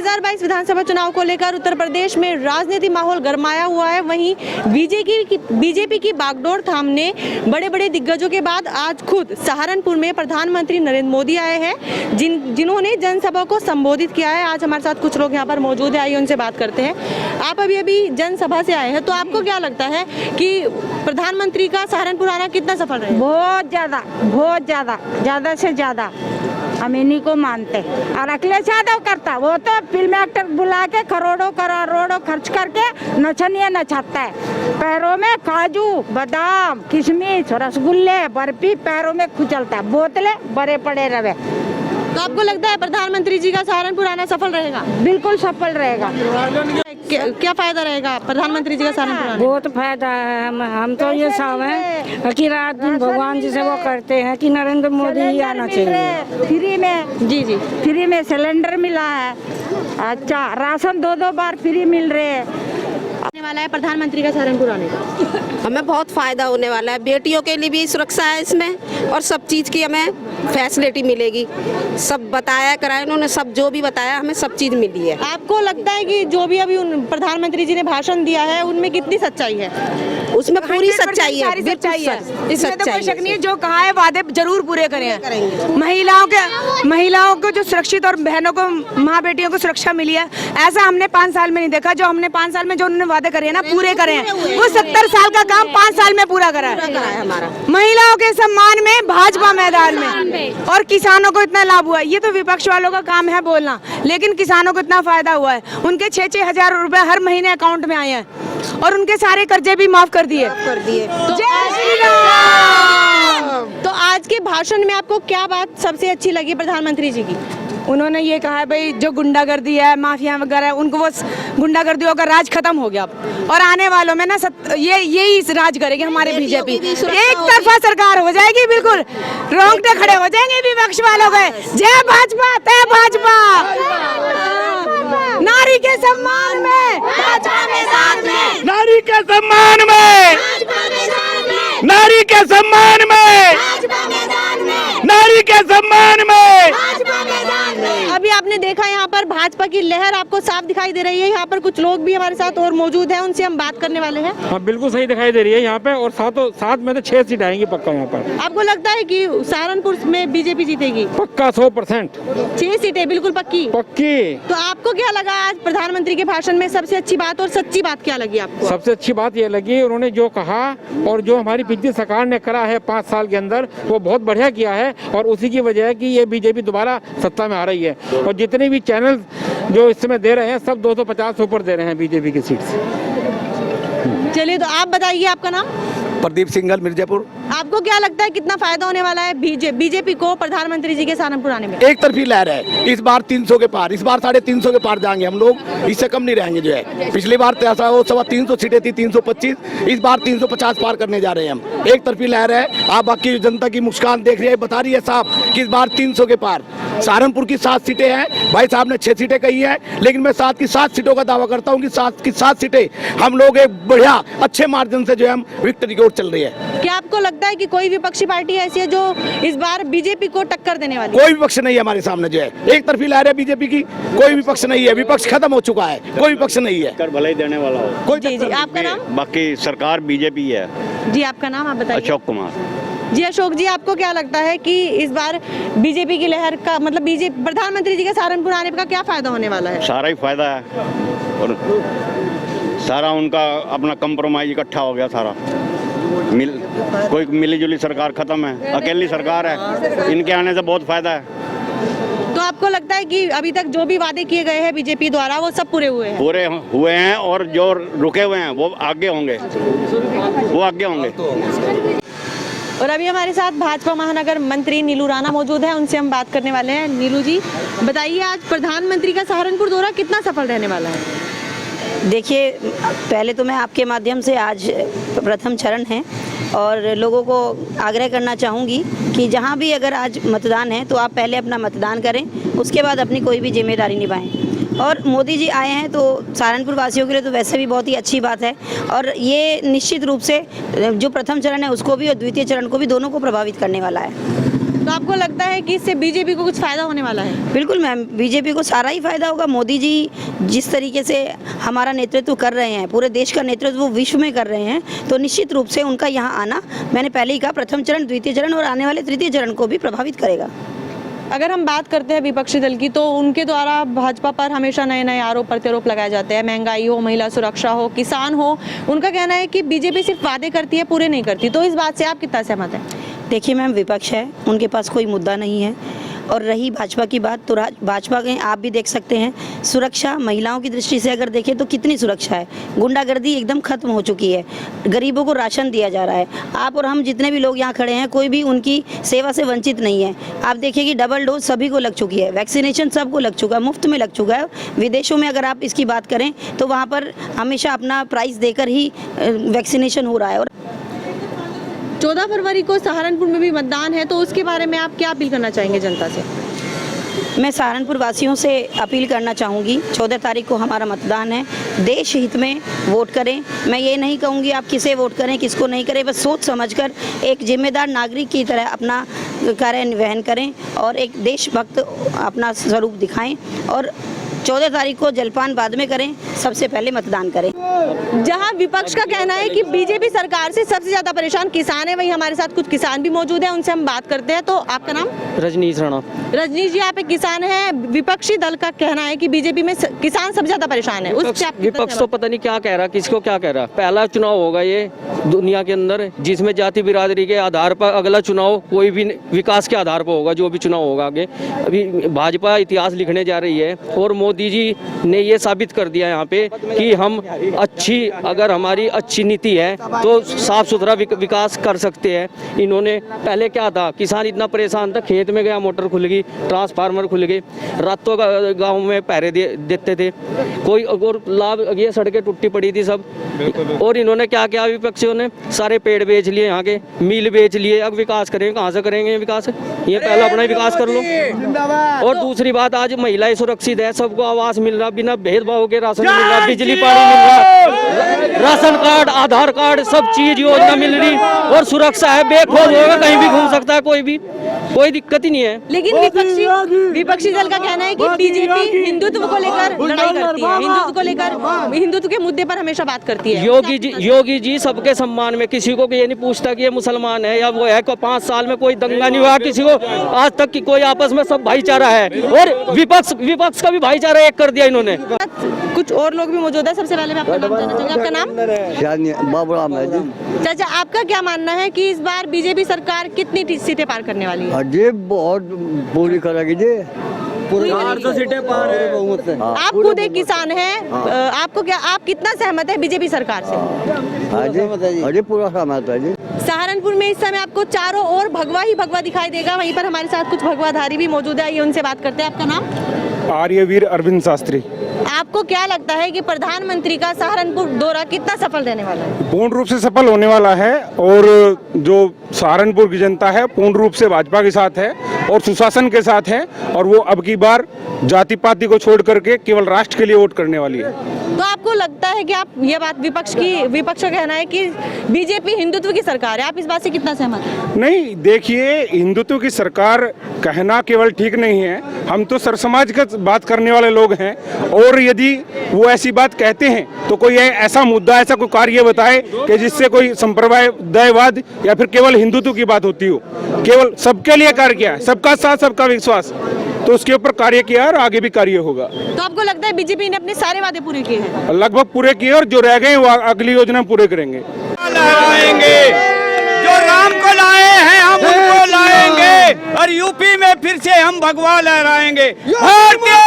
2022 विधानसभा चुनाव को लेकर उत्तर प्रदेश में राजनीतिक माहौल गरमाया हुआ है। वहीं बीजेपी की बागडोर थामने बड़े बड़े दिग्गजों के बाद आज खुद सहारनपुर में प्रधानमंत्री नरेंद्र मोदी आए हैं, जिन्होंने जनसभा को संबोधित किया है। आज हमारे साथ कुछ लोग यहाँ पर मौजूद है, आइए उनसे बात करते हैं। आप अभी जनसभा से आए हैं, तो आपको क्या लगता है कि प्रधानमंत्री का सहारनपुर आना कितना सफल रहा? बहुत ज्यादा से ज्यादा हम इन्हीं को मानते। और अखिलेश यादव करता, वो तो फिल्म एक्टर बुला के करोड़ों खर्च करके नचनिया नचाता है। पैरों में काजू बादाम किशमिश रसगुल्ले बर्फी पैरों में खुचलता है, बोतले बड़े पड़े रहे। तो आपको लगता है प्रधानमंत्री जी का सहारनपुर आना सफल रहेगा? बिल्कुल सफल रहेगा। क्या फायदा रहेगा प्रधानमंत्री जी का सहारनपुर आने? बहुत फायदा है। हम तो ये सब है कि रात दिन भगवान जी से वो करते हैं कि नरेंद्र मोदी ही आना चाहिए। फ्री में जी फ्री में सिलेंडर मिला है। अच्छा, राशन 2 बार फ्री मिल रहे हैं। आने वाला है प्रधानमंत्री का सहारनपुर आने का। हमें बहुत फायदा होने वाला है। बेटियों के लिए भी सुरक्षा है इसमें और सब चीज़ की हमें फैसिलिटी मिलेगी। सब बताया कराया उन्होंने, सब जो भी बताया हमें सब चीज़ मिली है। आपको लगता है कि जो भी अभी प्रधानमंत्री जी ने भाषण दिया है उनमें कितनी सच्चाई है? उसमें पूरी सच्चाई है, सच्चाई है। इसमें तो कोई शक नहीं है, सच्चाई जो कहा है वादे जरूर पूरे करेंगे। महिलाओं को जो सुरक्षित और बहनों को माँ बेटियों को सुरक्षा मिली है, ऐसा हमने 5 साल में नहीं देखा। जो हमने 5 साल में जो उन्होंने वादे करे हैं ना, पूरे करे हैं। वो 70 साल का काम 5 साल में पूरा करा है हमारा। महिलाओं के सम्मान में भाजपा मैदान में, और किसानों को इतना लाभ हुआ है। ये तो विपक्ष वालों का काम है बोलना, लेकिन किसानों को इतना फायदा हुआ है। उनके 6-6 हजार रुपए हर महीने अकाउंट में आए हैं और उनके सारे कर्जे भी माफ कर दिए। जय श्री राम। तो आज के भाषण में आपको क्या बात सबसे अच्छी लगी प्रधानमंत्री जी की? उन्होंने ये कहा है भाई जो गुंडागर्दी है, माफिया वगैरह, उनको वो गुंडागर्दियों का राज खत्म हो गया अब। और आने वालों में ना यही राज करेगी हमारे बीजेपी। एक तरफा सरकार हो जाएगी, बिल्कुल रोंगटे खड़े हो जाएंगे विपक्ष वालों के। जय भाजपा तय भाजपा। नारी के सम्मान में, नारी के सम्मान में, नारी के सम्मान में, नारी के सम्मान में। अभी आपने देखा यहाँ पर भाजपा की लहर आपको साफ दिखाई दे रही है। यहाँ पर कुछ लोग भी हमारे साथ और मौजूद हैं, उनसे हम बात करने वाले हैं। हाँ, बिल्कुल सही दिखाई दे रही है यहाँ पे। और साथ में तो 6 सीट आएंगी पक्का यहाँ पर। आपको लगता है कि सहारनपुर में बीजेपी जीतेगी? पक्का 100%। 6 सीटें बिल्कुल पक्की? पक्की। तो आपको क्या लगा आज प्रधानमंत्री के भाषण में सबसे अच्छी बात और सच्ची बात क्या लगी आपको? सबसे अच्छी बात ये लगी, उन्होंने जो कहा और जो हमारी पिछली सरकार ने करा है 5 साल के अंदर, वो बहुत बढ़िया किया है। और उसी की वजह है कि ये बीजेपी दोबारा सत्ता में आ रही है। और जितने भी चैनल जो इस समय दे रहे हैं, सब 250 से ऊपर दे रहे हैं बीजेपी की सीट से। चलिए, तो आप बताइए आपका नाम? प्रदीप सिंघल, मिर्जापुर। आपको क्या लगता है कितना फायदा होने वाला है बीजेपी को प्रधानमंत्री जी के सहारनपुर आने में? एक तरफी लहर है। इस बार 300 के पार, इस बार 350 के पार जाएंगे हम लोग। इससे कम नहीं रहेंगे जो है। पिछली बार 300 सीटें थी, 325। इस बार 350 पार करने जा रहे हैं हम। एक तरफी लहर है। आप बाकी जनता की मुस्कान देख रही है, बता रही है साहब कि इस बार 300 के पार। सहारनपुर की 7 सीटें हैं। भाई साहब ने 6 सीटें कही है, लेकिन मैं 7 की 7 सीटों का दावा करता हूँ कि 7 की 7 सीटें हम लोग एक बढ़िया अच्छे मार्जिन से जो है हम विक्ट्री की ओर चल रही है। क्या आपको लगता है कि कोई विपक्षी पार्टी ऐसी है जो इस बार बीजेपी को टक्कर देने वाली? कोई विपक्ष नहीं है हमारे सामने जो है। एक तरफी लहर है बीजेपी की। कोई विपक्ष नहीं है, विपक्ष खत्म हो चुका है। कोई विपक्ष नहीं है। कर भलाई देने वाला हो। कोई जी, आपका नाम? बाकी सरकार बीजेपी है। जी, आपका नाम आप बताइए? अशोक कुमार। जी अशोक जी, आपको क्या लगता है कि इस बार बीजेपी की लहर का मतलब बीजेपी प्रधानमंत्री जी के सहारनपुर आने का क्या फायदा होने वाला है? सारा ही फायदा है और सारा उनका अपना कंप्रोमाइज इकट्ठा हो गया सारा। कोई मिली जुली सरकार खत्म है, अकेली सरकार है। इनके आने से बहुत फायदा है। तो आपको लगता है कि अभी तक जो भी वादे किए गए हैं बीजेपी द्वारा वो सब पूरे हुए हैं? पूरे हुए हैं और जो रुके हुए हैं वो आगे होंगे, वो आगे होंगे। और अभी हमारे साथ भाजपा महानगर मंत्री नीलू राणा मौजूद है, उनसे हम बात करने वाले हैं। नीलू जी बताइए, आज प्रधानमंत्री का सहारनपुर दौरा कितना सफल रहने वाला है? देखिए, पहले तो मैं आपके माध्यम से आज प्रथम चरण है और लोगों को आग्रह करना चाहूँगी कि जहाँ भी अगर आज मतदान है तो आप पहले अपना मतदान करें, उसके बाद अपनी कोई भी जिम्मेदारी निभाएं। और मोदी जी आए हैं तो सहारनपुर वासियों के लिए तो वैसे भी बहुत ही अच्छी बात है। और ये निश्चित रूप से जो प्रथम चरण है उसको भी और द्वितीय चरण को भी, दोनों को प्रभावित करने वाला है। तो आपको लगता है कि इससे बीजेपी को कुछ फायदा होने वाला है? बिल्कुल मैम, बीजेपी को सारा ही फायदा होगा। मोदी जी जिस तरीके से हमारा नेतृत्व कर रहे हैं, पूरे देश का नेतृत्व वो विश्व में कर रहे हैं, तो निश्चित रूप से उनका यहाँ आना, मैंने पहले ही कहा, प्रथम चरण, द्वितीय चरण और आने वाले तृतीय चरण को भी प्रभावित करेगा। अगर हम बात करते हैं विपक्षी दल की, तो उनके द्वारा भाजपा पर हमेशा नए नए आरोप प्रत्यारोप लगाए जाते हैं। महंगाई हो, महिला सुरक्षा हो, किसान हो, उनका कहना है कि बीजेपी सिर्फ वादे करती है, पूरे नहीं करती। तो इस बात से आप कितना सहमत हैं? देखिए मैम, विपक्ष है, उनके पास कोई मुद्दा नहीं है। और रही भाजपा की बात, तो भाजपा के आप भी देख सकते हैं, सुरक्षा महिलाओं की दृष्टि से अगर देखें तो कितनी सुरक्षा है। गुंडागर्दी एकदम खत्म हो चुकी है, गरीबों को राशन दिया जा रहा है। आप और हम जितने भी लोग यहाँ खड़े हैं, कोई भी उनकी सेवा से वंचित नहीं है। आप देखिए कि डबल डोज सभी को लग चुकी है, वैक्सीनेशन सबको लग चुका है, मुफ्त में लग चुका है। विदेशों में अगर आप इसकी बात करें तो वहाँ पर हमेशा अपना प्राइस देकर ही वैक्सीनेशन हो रहा है। और 14 फरवरी को सहारनपुर में भी मतदान है, तो उसके बारे में आप क्या अपील करना चाहेंगे जनता से? मैं सहारनपुर वासियों से अपील करना चाहूँगी, 14 तारीख को हमारा मतदान है, देश हित में वोट करें। मैं ये नहीं कहूँगी आप किसे वोट करें, किसको नहीं करें, बस सोच समझकर एक जिम्मेदार नागरिक की तरह अपना कार्य निर्वहन करें और एक देशभक्त अपना स्वरूप दिखाएं। और 14 तारीख को जलपान बाद में करें, सबसे पहले मतदान करें। जहां विपक्ष का कहना है कि बीजेपी सरकार से सबसे ज्यादा परेशान किसान है, वहीं हमारे साथ कुछ किसान भी मौजूद हैं, उनसे हम बात करते हैं। तो आपका नाम? रजनीश राणा। रजनीश जी, आप एक किसान हैं। विपक्षी दल का कहना है कि बीजेपी में किसान सबसे ज्यादा परेशान है। उससे आप विपक्ष तो पता नहीं क्या कह रहा, किसको क्या कह रहा। पहला चुनाव होगा ये दुनिया के अंदर, जिसमें जाति बिरादरी के आधार पर अगला चुनाव कोई भी विकास के आधार पर होगा, जो भी चुनाव होगा आगे। अभी भाजपा इतिहास लिखने जा रही है और मोदी जी ने ये साबित कर दिया यहाँ पे कि हम अगर हमारी अच्छी नीति है तो साफ सुथरा विकास कर सकते हैं। इन्होंने पहले क्या था, किसान इतना परेशान था, खेत में गया मोटर खुल गई, ट्रांसफार्मर खुल गए, रातों गांव में पहरे देते थे, कोई और लाभ, ये सड़कें टूटी पड़ी थी सब। और इन्होंने क्या किया, विपक्षियों ने सारे पेड़ बेच लिए, यहाँ के मिल बेच लिए। अब विकास करेंगे, कहाँ से करेंगे विकास? ये पहला अपना विकास कर लो। और दूसरी बात, आज महिलाएं सुरक्षित है, सबको आवास मिल रहा, बिना भेदभाव के राशन मिल रहा, बिजली पानी मिल रहा, राशन कार्ड, आधार कार्ड, सब चीज योजना मिल रही और सुरक्षा है। बेखौफ होगा, कहीं भी घूम सकता है कोई भी, कोई दिक्कत ही नहीं है। लेकिन विपक्षी दल का कहना है कि बीजेपी हिंदुत्व को लेकर लड़ाई करती है, हिंदुत्व को लेकर, हिंदुत्व के मुद्दे पर हमेशा बात करती है। योगी जी सबके सम्मान में, किसी को ये नहीं पूछता कि ये मुसलमान है या वो है। 5 साल में कोई दंगा नहीं हुआ किसी को, आज तक की कोई आपस में सब भाईचारा है। और विपक्ष का भी भाईचारा एक कर दिया इन्होंने। कुछ और लोग भी मौजूद है। सबसे पहले मैं आपका नाम जानना चाहूंगी। आपका नाम? बाबूराम है जी। चाचा, आपका क्या मानना है कि इस बार बीजेपी सरकार कितनी सीटें पार करने वाली है? जी बहुत पूरी करेगी जी, पूरी 400 सीटें पार है बहुमत से। आप खुद एक किसान हैं, आपको क्या, आप कितना सहमत है बीजेपी सरकार से? अरे पूरा सहमत है जी। सहारनपुर में इस समय आपको चारों ओर भगवा ही भगवा दिखाई देगा। वहीं पर हमारे साथ कुछ भगवाधारी भी मौजूद है, आइए उनसे बात करते हैं। आपका नाम? आर्यवीर अरविंद शास्त्री। आपको क्या लगता है कि प्रधानमंत्री का सहारनपुर दौरा कितना सफल रहने वाला है? पूर्ण रूप से सफल होने वाला है और जो सहारनपुर की जनता है पूर्ण रूप से भाजपा के साथ है और सुशासन के साथ है, और वो अब की बार जाति पाति को छोड़ करके केवल राष्ट्र के लिए वोट करने वाली है। तो आपको लगता है कि आप, ये बात विपक्ष का कहना है कि बीजेपी हिंदुत्व की सरकार है, आप इस बात से कितना सहमत हैं? नहीं, देखिए, हिंदुत्व की सरकार कहना केवल ठीक नहीं है, हम तो सर समाज का बात करने वाले लोग हैं। और यदि वो ऐसी बात कहते हैं तो कोई ऐसा मुद्दा, ऐसा कोई कार्य बताए कि जिससे कोई संप्रदायवाद या फिर केवल हिंदुत्व की बात होती हो। केवल सबके लिए कार्य किया है, सबका साथ सबका विश्वास, तो उसके ऊपर कार्य किया और आगे भी कार्य होगा। तो आपको लगता है बीजेपी ने अपने सारे वादे पूरे किए हैं? लगभग पूरे किए और जो रह गए वो अगली योजना पूरे करेंगे। लहराएंगे, जो राम को लाए हैं हम उनको लाएंगे और यूपी में फिर से हम भगवा लहराएंगे। भारतीय